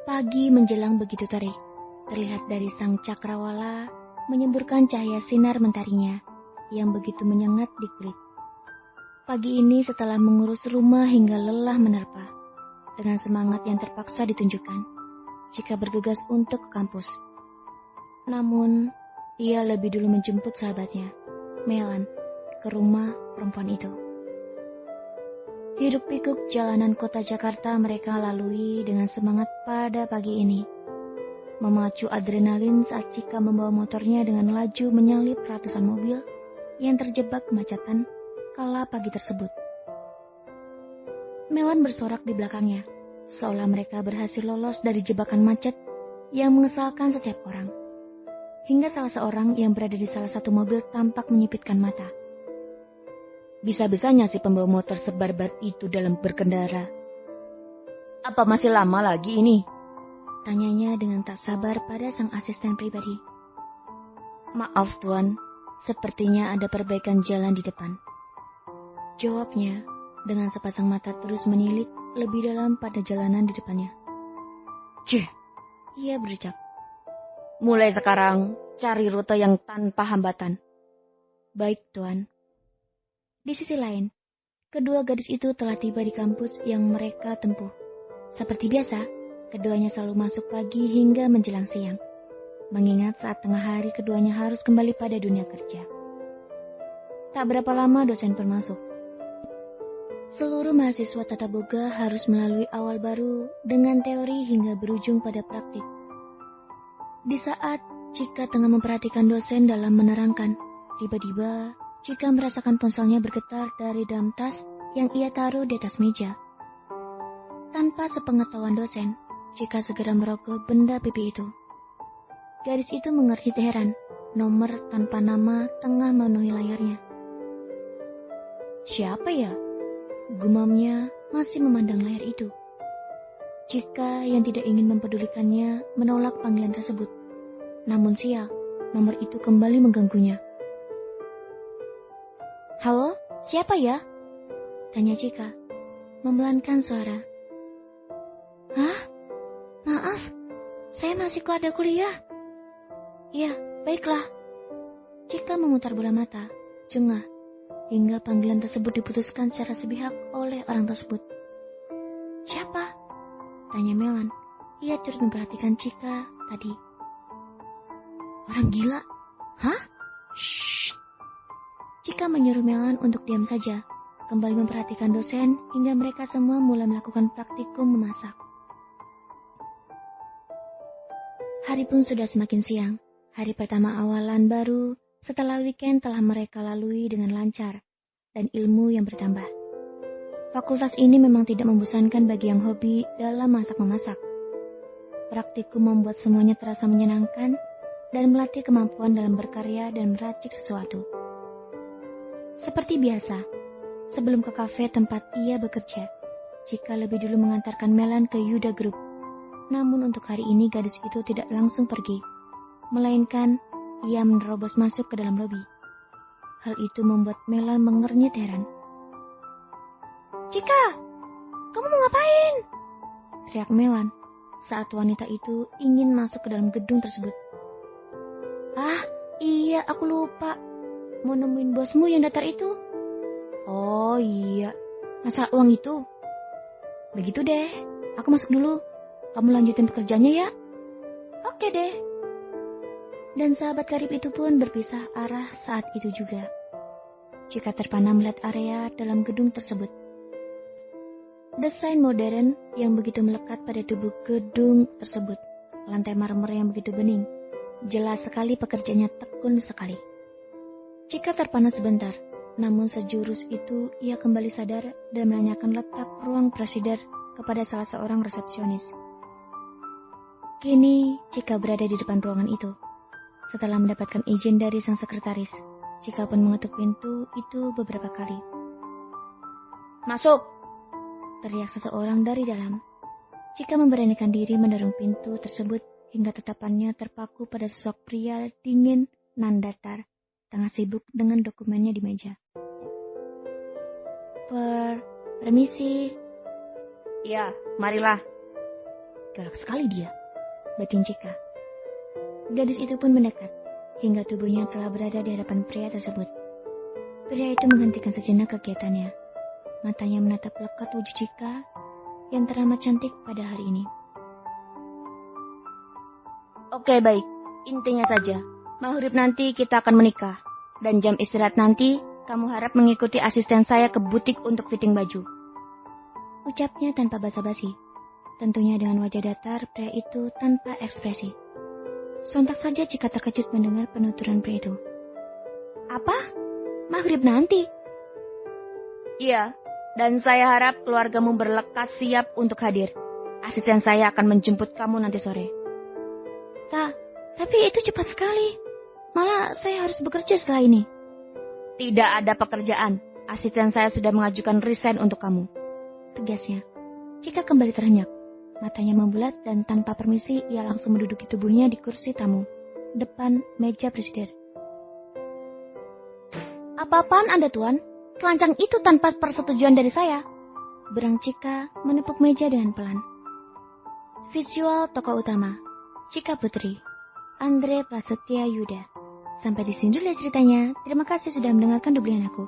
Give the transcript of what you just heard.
Pagi menjelang begitu terik, terlihat dari sang cakrawala menyemburkan cahaya sinar mentarinya yang begitu menyengat di kulit. Pagi ini setelah mengurus rumah hingga lelah menerpa, dengan semangat yang terpaksa ditunjukkan, jika bergegas untuk ke kampus. Namun, ia lebih dulu menjemput sahabatnya, Melan, ke rumah perempuan itu. Hiruk-pikuk jalanan kota Jakarta mereka lalui dengan semangat pada pagi ini. Memacu adrenalin saat Cika membawa motornya dengan laju menyalip ratusan mobil yang terjebak kemacetan kala pagi tersebut. Melan bersorak di belakangnya, seolah mereka berhasil lolos dari jebakan macet yang mengesalkan setiap orang. Hingga salah seorang yang berada di salah satu mobil tampak menyipitkan mata. Bisa-bisanya si pembawa motor sebarbar itu dalam berkendara. Apa masih lama lagi ini? Tanyanya dengan tak sabar pada sang asisten pribadi. Maaf tuan, sepertinya ada perbaikan jalan di depan. Jawabnya dengan sepasang mata terus menilik lebih dalam pada jalanan di depannya. Cih, ia berucap. Mulai sekarang cari rute yang tanpa hambatan. Baik tuan. Di sisi lain, kedua gadis itu telah tiba di kampus yang mereka tempuh. Seperti biasa, keduanya selalu masuk pagi hingga menjelang siang. Mengingat saat tengah hari keduanya harus kembali pada dunia kerja. Tak berapa lama dosen pun masuk. Seluruh mahasiswa tata boga harus melalui awal baru dengan teori hingga berujung pada praktik. Di saat Cika tengah memperhatikan dosen dalam menerangkan, tiba-tiba Cika merasakan ponselnya bergetar dari dalam tas yang ia taruh di atas meja. Tanpa sepengetahuan dosen, Cika segera merogoh benda pipi itu. Gadis itu mengerti heran, nomor tanpa nama tengah memenuhi layarnya. Siapa ya? Gumamnya masih memandang layar itu. Cika yang tidak ingin mempedulikannya menolak panggilan tersebut. Namun sial, nomor itu kembali mengganggunya. Halo, siapa ya? Tanya Cika, membelankan suara. Hah? Maaf, saya masih ada kuliah. Ya, baiklah. Cika memutar bola mata, jengah, hingga panggilan tersebut diputuskan secara sepihak oleh orang tersebut. Siapa? Tanya Melan. Ia turut memperhatikan Cika tadi. Orang gila? Hah? Shh. Cika menyuruh Melan untuk diam saja, kembali memperhatikan dosen hingga mereka semua mulai melakukan praktikum memasak. Hari pun sudah semakin siang. Hari pertama awalan baru setelah weekend telah mereka lalui dengan lancar dan ilmu yang bertambah. Fakultas ini memang tidak membosankan bagi yang hobi dalam masak-memasak. Praktikum membuat semuanya terasa menyenangkan dan melatih kemampuan dalam berkarya dan meracik sesuatu. Seperti biasa, sebelum ke kafe tempat ia bekerja, Cika lebih dulu mengantarkan Melan ke Yuda Group. Namun untuk hari ini gadis itu tidak langsung pergi, melainkan ia menerobos masuk ke dalam lobi. Hal itu membuat Melan mengernyit heran. Cika, kamu mau ngapain? Teriak Melan saat wanita itu ingin masuk ke dalam gedung tersebut. Ah, iya, aku lupa. Mau nemuin bosmu yang datar itu. Oh iya, masalah uang itu. Begitu deh, aku masuk dulu. Kamu lanjutin pekerjaannya ya? Oke deh. Dan sahabat karib itu pun berpisah arah saat itu juga. Cika terpana melihat area dalam gedung tersebut. Desain modern yang begitu melekat pada tubuh gedung tersebut. Lantai marmer yang begitu bening. Jelas sekali pekerjaannya tekun sekali. Cika terpana sebentar, namun sejurus itu ia kembali sadar dan menanyakan letak ruang presiden kepada salah seorang resepsionis. Kini Cika berada di depan ruangan itu. Setelah mendapatkan izin dari sang sekretaris, Cika pun mengetuk pintu itu beberapa kali. Masuk! Teriak seseorang dari dalam. Cika memberanikan diri mendorong pintu tersebut hingga tatapannya terpaku pada sosok pria dingin nan datar, tengah sibuk dengan dokumennya di meja. Permisi. Ya, marilah. Galak sekali dia, batin Cika. Gadis itu pun mendekat, hingga tubuhnya telah berada di hadapan pria tersebut. Pria itu menghentikan sejenak kegiatannya. Matanya menatap lekat wujud Cika yang teramat cantik pada hari ini. Oke, baik. Intinya saja, maghrib nanti kita akan menikah. Dan jam istirahat nanti, kamu harap mengikuti asisten saya ke butik untuk fitting baju. Ucapnya tanpa basa-basi. Tentunya dengan wajah datar pria itu tanpa ekspresi. Sontak saja Cika terkejut mendengar penuturan pria itu. Apa? Maghrib nanti? Iya, dan saya harap keluargamu berlekas siap untuk hadir. Asisten saya akan menjemput kamu nanti sore. Tapi itu cepat sekali. Malah saya harus bekerja setelah ini. Tidak ada pekerjaan. Asisten saya sudah mengajukan resign untuk kamu, tegasnya. Cika kembali terhenyak. Matanya membulat dan tanpa permisi ia langsung menduduki tubuhnya di kursi tamu, depan meja presiden. Apa-apaan Anda, Tuan? Telanjang itu tanpa persetujuan dari saya. Berang Cika menepuk meja dengan pelan. Visual tokoh utama, Cika Putri, Andre Prasetya Yuda. Sampai di sini dulu ceritanya. Terima kasih sudah mendengarkan dubbingan aku.